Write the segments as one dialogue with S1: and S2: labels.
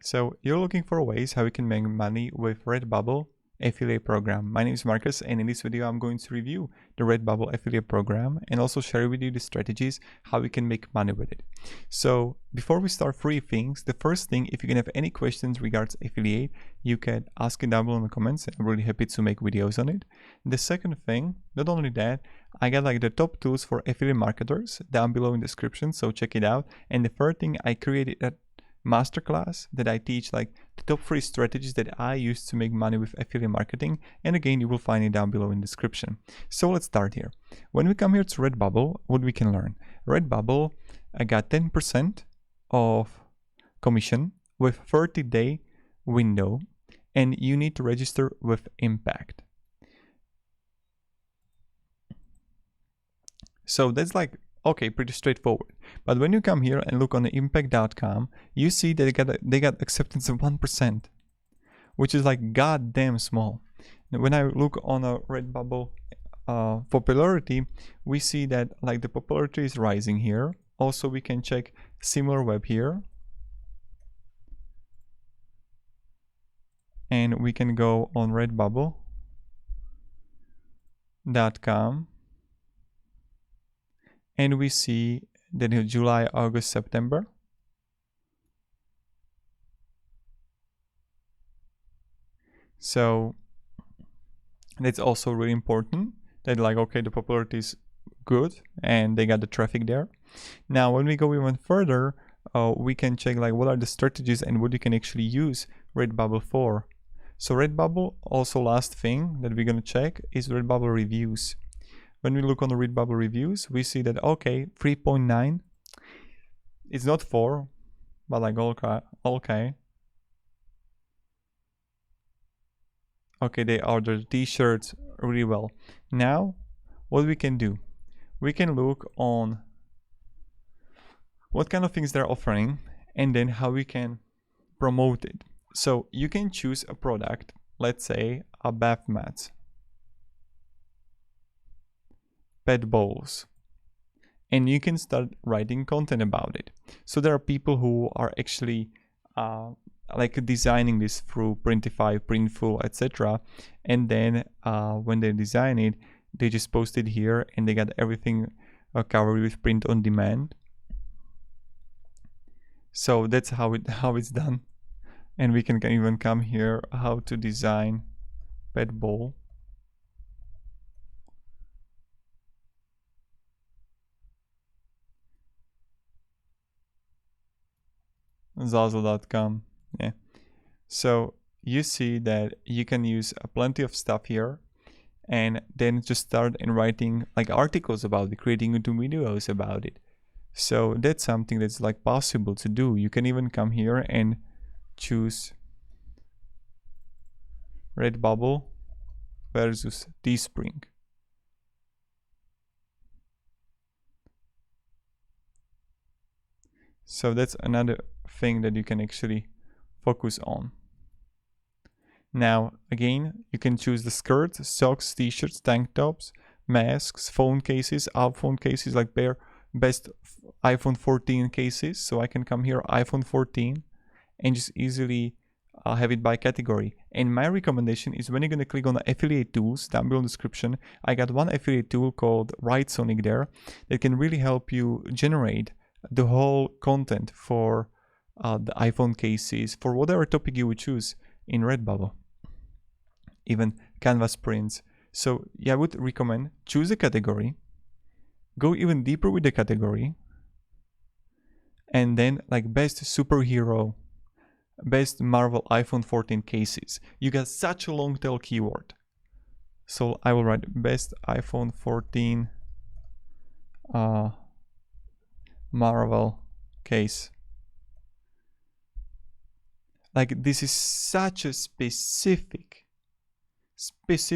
S1: So you're looking for ways how you can make money with Redbubble affiliate program. My name is Marcus, and in this video I'm going to review the Redbubble affiliate program and also share with you the strategies how you can make money with it. So before we start three things, the first thing, if you can have any questions regards affiliate, you can ask it down below in the comments. I'm really happy to make videos on it. The second thing, not only that, I got like the top tools for affiliate marketers down below in the description, so check it out. And the third thing, I created a masterclass that I teach like the top 3 strategies that I use to make money with affiliate marketing, and again you will find it down below in the description. So let's start here. When we come here to Redbubble, what we can learn. Redbubble, I got 10% of commission with 30-day window, and you need to register with Impact. So that's like okay, pretty straightforward. But when you come here and look on the impact.com, you see that they got acceptance of 1%, which is like goddamn small. Now, when I look on a Redbubble popularity, we see that like the popularity is rising here. Also, we can check similar web here. And we can go on redbubble.com. And we see that in July, August, September. So that's also really important that like, okay, the popularity is good and they got the traffic there. Now, when we go even further, we can check like what are the strategies and what you can actually use Redbubble for. So Redbubble, also last thing that we're going to check is Redbubble reviews. When we look on the Redbubble reviews, we see that, okay, 3.9. It's not 4, but like, okay. Okay, they ordered t-shirts really well. Now, what we can do, we can look on what kind of things they're offering and then how we can promote it. So you can choose a product, let's say a bath mat, pet bowls, and you can start writing content about it. So there are people who are actually like designing this through Printify, Printful, etc. And then when they design it, they just post it here and they got everything covered with print on demand. So that's how it's done. And we can even come here how to design pet bowl. Zazzle.com. Yeah. So you see that you can use plenty of stuff here and then just start in writing like articles about it, creating YouTube videos about it. So that's something that's like possible to do. You can even come here and choose Redbubble versus Teespring. So that's another thing that you can actually focus on. Now, again, you can choose the skirts, socks, t-shirts, tank tops, masks, phone cases, iPhone cases, like best iPhone 14 cases. So I can come here, iPhone 14, and just easily have it by category. And my recommendation is when you're going to click on the affiliate tools down below in the description, I got one affiliate tool called Sonic there that can really help you generate the whole content for the iPhone cases, for whatever topic you would choose in Redbubble, even canvas prints. So yeah, I would recommend choose a category, go even deeper with the category, and then like best superhero, best Marvel iPhone 14 cases. You got such a long tail keyword. So I will write best iPhone 14 Marvel case. Like this is such a specific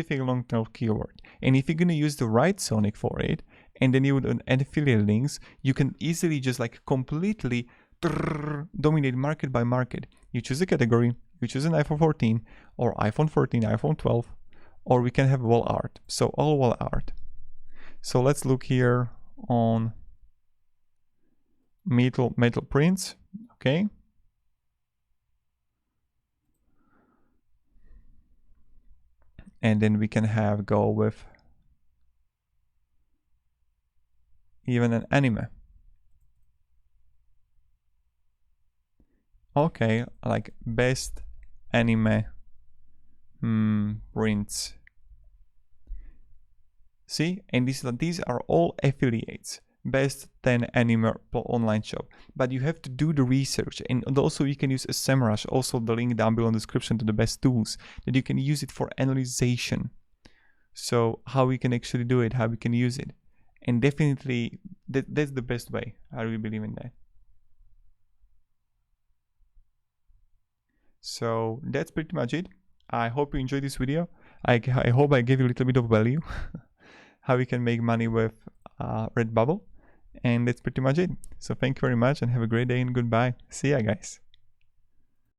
S1: long tail keyword. And if you're gonna use the right Sonic for it, and then you would add affiliate links, you can easily just like completely dominate market by market. You choose a category, you choose an iPhone 14 or iPhone 14, iPhone 12, or we can have wall art. So all wall art. So let's look here on metal prints. Okay. and then we can go with even an anime. Okay, like best anime prints. See, and these are all affiliates. Best 10 anime online shop, but you have to do the research, and also you can use a SEMrush, also the link down below in the description to the best tools that you can use it for analyzation. So how we can actually do it, how we can use it, and definitely that's the best way. I really believe in that. So that's pretty much it. I hope you enjoyed this video. I hope I gave you a little bit of value how we can make money with Redbubble. And that's pretty much it. So thank you very much and have a great day and goodbye. See ya, guys.